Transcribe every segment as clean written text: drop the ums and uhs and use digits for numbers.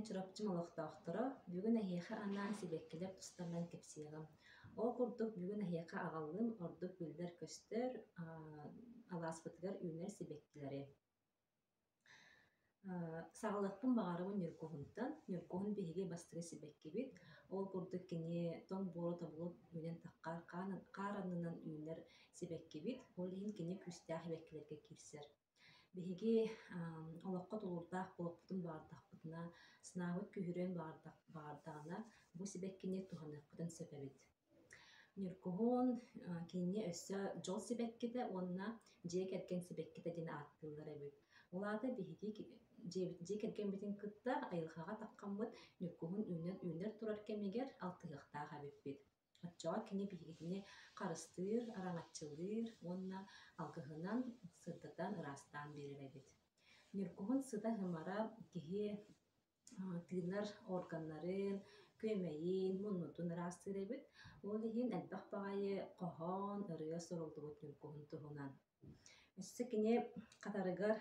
чырапчы малахтаахтара бүгүн ахиэхэ анаан сибеккилер тустарнан кепсиэгам. Ол курдук бүгүн ахиэхэ аҕаллым ордук билдер көстөр алааспытыгар үүнер сибеккилери. Саҕалыахпын баҕарыбын Ньуркуһунтан, Ньуркуһун биһиги бастыгы сибеккибит. Ол курдук кини тоҥ буола табылык үүнен таххаар каараннынан үүнер сибеккибит. Ол иһин кини күстээх эбеккилерге киирсэр. Биһиги олоққа тулурдаах булаппытын баардахпытына, сынаабыт күһүрэн баардагына бу сибеккини туһаныахпытын сөпэбит. Ньуркуһун кинини өссө дьол сибекките, уонна дьиэ кэргэн сибекките дьиэ ааттыыллар эбит. Улаата биһиги дьиэ кэргэн битин кытта айылхаҕа таккаммыт Ньуркуһун үүнер турар кэмигэр алтыһыахтаах эбиппит. Оччоҕо кини биһигитини харыстыыр, араҥаччылыыр, уонна алгыһынан сырдатан ыраастаан биэрэр эбит. Ньуркуһун сыта хымара киһи тыынар органнарын, көмэйин, муннутун ыраастыыр эбит. Ол иһин элбэх баҕайы хоһоон, ырыа сорулдубут Ньуркуһун туһунан. Өссө кини хатарыгар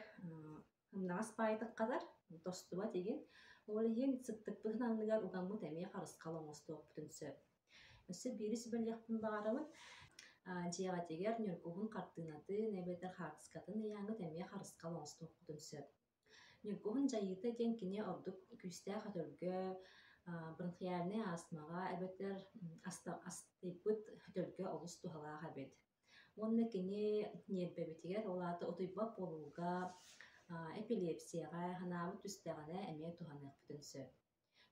хымнаҕас баайытык хатар, тостуба тигин. Ол иһин сыттыкпытын анныгар угаммыт эмиэ харыска олоҥостуоппутун сөп. Өссө бири сүбэлиэхпин баҕарабын дьиэҕэтигэр Ньуркуһун хартыынатын, эбэтэр хаакыскатын ыйааҥҥыт эмиэ харыска олоҥостуоппутун сөп. Ньуркуһун дьайыыта диэн кини ордук күстээх өтөлгө, бронхиальный астмаҕа, эбэтэр астыйбыт өтөлгө олус туһалаах эбит. Уонна кини ниэрбэбитигэр улаата утуйбап болууга, эпилепсияға, ханаабыт түстэҕинэ эмиэ туһаныахпытын сөп.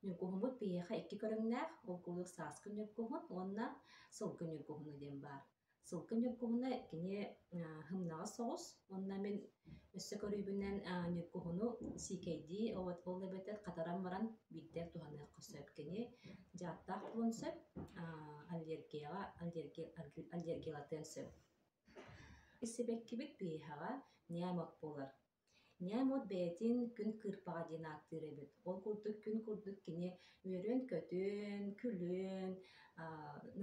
Ньуркуһуммут биһиэхэ икки көрөҥнээх, ол куулук сааскы Ньуркуһун, уонна сылгы Ньуркуһуна диэн баар. Сылгы Ньуркуһуна кини хымнаҕа соҕус, уонна мен өссө көрүүбүнэн Ньуркуһуну CKD ол эбэтэр хатаран баран биирдээр туһаныахха сөп. Кини дьааттаах булун сөп, аллергиялатыан сөп. Сибеккибит биһиэхэҕэ Ньяамот буолар. Ньяамот бэйэтин күн кыырпаҕа диэн ааттыыр эбит. Ол курдук күн курдук кини үөрүөн көтүөн, күлүөн,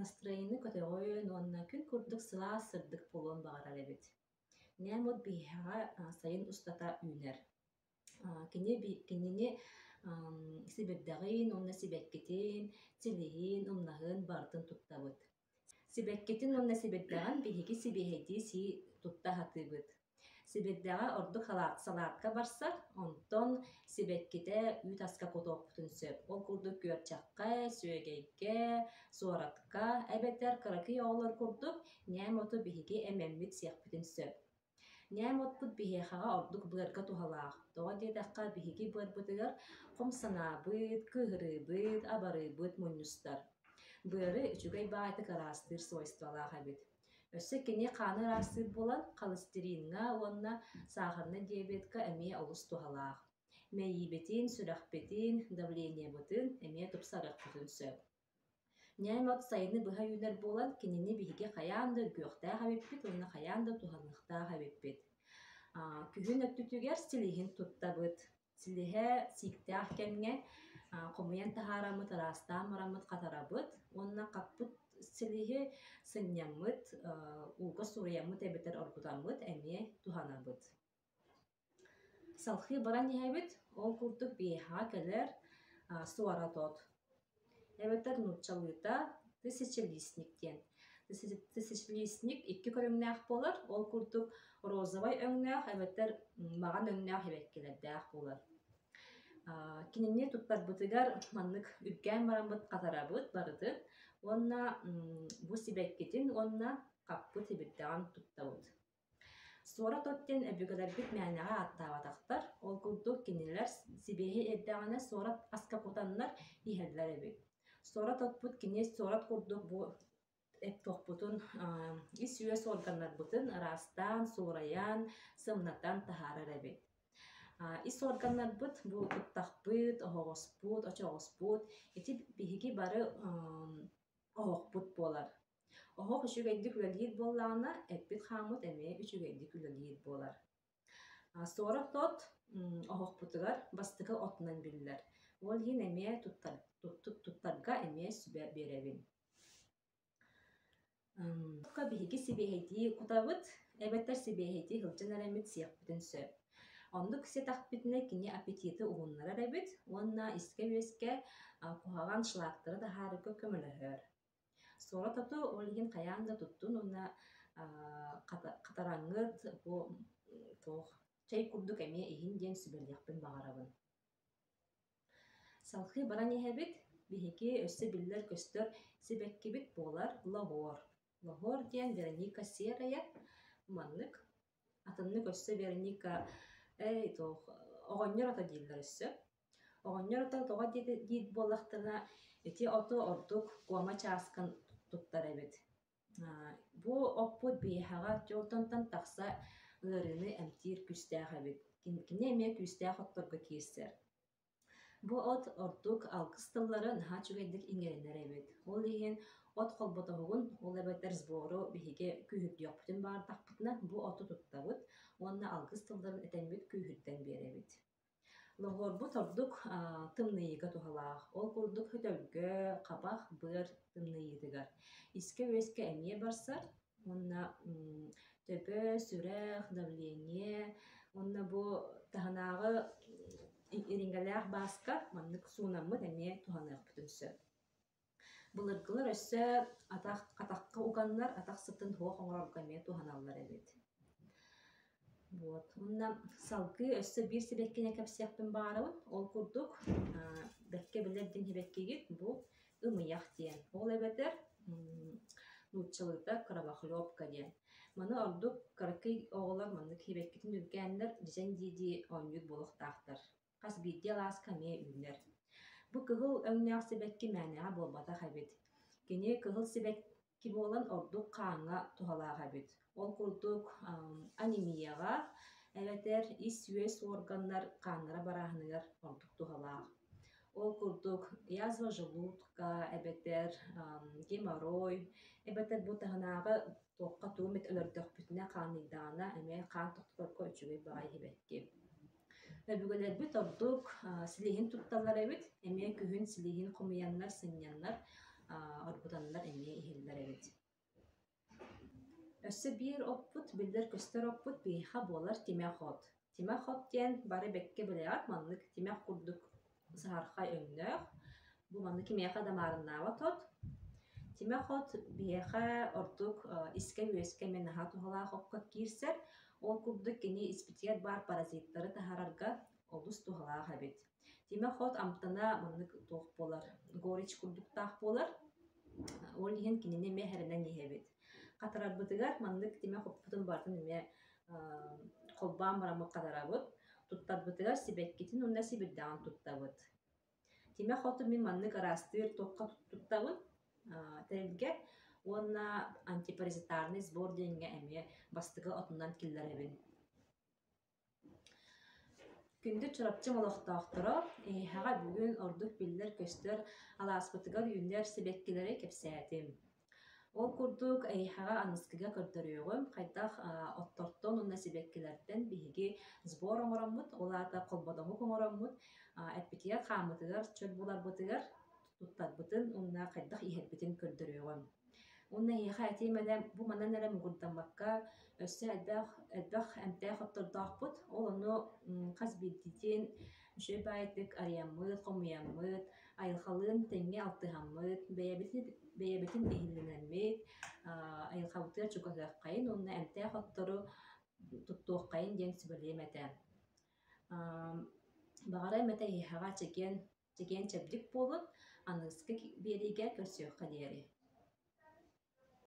настроение көтөҕөөн, уонна күн курдук сылаас сырдык буолуон баҕарар эбит. Ньяамот биһиэхэҕэ сайын устата үүнэр. Кинини сибирдэҕин, уонна сибеккитин, силиһин, умнаһын бартын туттабыт. Сибеккитин уонна сибирдэҕин биһиги сибиэһэдии сии тутта аһатыыбыт. Сибирдэҕэ ордук салаатка барсар, онтон сибекките үт аска кутуоппутун сөп. Ол курдук күөрчэххэ, сүөгэйгэ, суоратка, эбэтэр кыракый оҕолор курдук Ньяамоту биһиги эмэммит сиэхпитин сөп. Ньяамотпут биһиэхэҕэ ордук быарга туһалаах. Тоҕо диэтэххэ биһиги быарбытыгар хом санаабыт, кыыһырыыбыт, абарыыбыт мунньустар. Быары үчүгэй баайытык араастыыр свойстволаах эбит. Өссө кини хааны ыраастыыр булан холестеринга, уонна сахарна диабетка эмиэ олус туһалаах. Мэйиибэтин, сүрэхбэтин, давлениебытын эмиэ тупсарыахпытын сөп. Ньяамот сайыны быһа үүнэр булан кинини биһиги хайаан да үгүөхтээх эбиппит, уонна хайаан да туһанныахтаах эбиппит. Күһүн өттүтүгэр силиһин туттабыт. Силиһэ сииктээх кэмҥэ хомуйан таһаараммыт, ыраастаан мараммыт хатарабыт, уонна хаппыт силиһи сынньаммыт, ууга суруйаммыт эбитэр оргутаммыт эмиэ туһанабыт. Салхыы баран иһэбит, ол курдук биэхэҕэ кэлэр суоратот. Эбэтэр нууччалыыта тысячелистник диэн. Тысячелистник икки көрөҥнээх буолар, ол курдук розовой өҥнээх, эбэтэр маҕан өҥнээх эбеккилэрдээх буолар. Кинини туттарбытыгар маннык үргээн бараммыт хатарабыт барытын, уонна бу сибеккитин уонна хаппыт сибирдэҕин туттабыт. Суора тоттен өбүгэлэрбит мээнэҕэ ааттаабатахтар, ол курдук кинилэр сибиэһи эрдэҕинэ суора аска кутаннар иһэллэр эбит. Суора тотпут кини суорат курдук бу эппохпутун ис үөс органнарбытын ыраастаан, суурайан, сымнатан таһаарар эбит. Ис органнарбыт бу туттахпыт, оһоҕоспут, очоҕоспут, ити биһиги бары оһохпут буолар. Оһох үчүгэйдик үлэлиир буоллаҕына эппит хааммыт эмиэ үчүгэйдик үлэлиир буолар. Суора тот оһохпутугар бастыгы отунан биллэр. Ол иһин эмиэ туттарга эмиэ сүбэ биэрэбин. Биһиги сибиэһэдии кутабыт, эбэттэр сибиэһэдии сылдьан эрэммит сиэхпитин сөп. Оннук се тахпитне кини аппетиты угуннара эбит, уонна иске-үеске кухаган шлактары да харыгы көмөлөһөр. Сора тату олигин каян да туттун, уонна катараңыт бу туох чай курдук эмиэ иһин диэн сүбэлиэхпин баҕарабын. Салхы баран иһэбит, биһиги өссө биллэр көстөр сибэккибит буолар лоһуор. Лоһуор диэн Вероника Серая маннык. Атыннык өссө Вероника туох оҕонньор ота дииллэр өссө. Оҕонньор ота тоҕо диит буоллахтарына ити ото ордук куома чааскан туттар эбит. Бу оппут биэһэҕэ дьуотонтон тахса ыарыыны эмтиир күстээх эбит. Кини эмиэ күстээх отторго киирсэр. Бу от ордук алгыс тыллары наһаа чүгэйдик иҥэринэр эбит. Ол иһин от холботоһугун ол эбэтэр сбору биһиги күүһүрдүөхпүтүн баардахпытына бу оту туттабыт, уонна алгыс тылларын этэммит күүһүрдэн биэрэбит. Лоһуорбут ордук тымныйыга туһалаах. Ол курдук хөтөлгө, хабах, быар тымныйыытыгар. Иске-үөскэ эмиэ барсар, уонна төбө, сүрэх, давление, уонна бу таһынааҕы ириҥгэлээх бааска маннык суунаммыт эмиэ туһаныахпытын сөп. Былыргылар өссө атахха уганнар атах сытын хуох оҥорорго эмиэ туһаналлар эбит. Вот. Уонна салгы өссө биир сибэккине кэпсиэхпин баҕарабын, ол курдук бэкке билэр дин хибэккигит бу ымыйах диэн. Ол эбэтэр нууччалыыта кровохлёбка диэн. Маны ордук каракый оҕолор маннык хибэккитин үргээннэр дьисен диити оонньуут буолуохтаахтар. Хас биирдии алааска эмиэ үүнэр. Бу кыһыл өҥнээх сибэкки мээнэҕэ буолбатах эбит. Кини кыһыл сибэкки буолан ордук хааҥҥа туһалаах эбит. Ол курдук анемияға эбэтэр ис-үөс органнар хааннара барааһыныгар ордук туһалаах. Ол курдук язва желудка, эбэтэр геморрой, эбэтэр бу таһынааҕы туохха туумит өлөрдөөхпүтүнэ хааныйдаана эмиэ хаан тохторго үчүгэй баҕай хибэкки. Өбүгөлэрбит ордук силиһин тутталлар эбит, эмиэ күһүн силиһин хумуяннар, сынньаннар, орбутаннар эмиэ иһиллэр эбит. Өссө биир оппут, билдэр көстөр оппут биэхэ буолар тимэх от. Тимэх от диэн бары бэкке билэҕат маннык тимэх курдук саһархай өҥнөөх. Бу маннык имиэхэ дамаарыннаабат от. Тимэх от биэхэ ордук иске-үөскэ мен наһаа туһалаах опка киирсэр, ол курдук кини испитигэр баар паразиттары таһаарарга олус туһалаах эбит. Тимэх от амтана маннык туох буолар, горич курдуктаах буолар. Ол иһин кинини эмиэ хэрэнэн иһэбит. Катарарбытыгар маннык тимэх оппутун бартын эмиэ холбаан барамык катарабыт. Туттарбытыгар сибэккитин уонна сибирдэҕин туттабыт. Тимэх оту мин маннык араастыыр туохха туттабын тэлгэ, уонна антипаразитарный сбор диэҥҥэ эмиэ бастыга отунан киллэр эбин. Күндү чурапчы молохтоохторо, эйэһэҕэ бүгүн ордук биллэр көстөр алааспытыгар үүннэр сибэккилэри кэпсээтим. Ол курдук эйэһэҕэ аныскыга көрдөрүөгүм, хайдах оттортон уонна сибэккилэрдэн биһиги сбор оҥороммут, улаата холбодоҥук оҥороммут, эппитигэр хааммытыгар чөл буларбытыгар туттарбытын уонна хайдах иһэрбитин көрдөрүөгүм. Уонна эйэхэ этиэмэлэ бу манан эрэ мугурдаммакка өссө элбэх эмтээх оттордоохпут, ол ону хас биирдитин үчүгэй баайытык арыйаммыт, хомуйаммыт, айылхалыын тэҥҥэ алтыһаммыт, бэйэбитин иһиллинэммит, айылхабытыгар чукаһыаххайын, уонна эмтээх оттору туттуоххайын диэн сүбэлиэм этэ. Баҕара эмэтэ эйэхэҕэ чэкиэн чэбдик буолун, аныыска биэрийгэ көрсүөххэ диэри.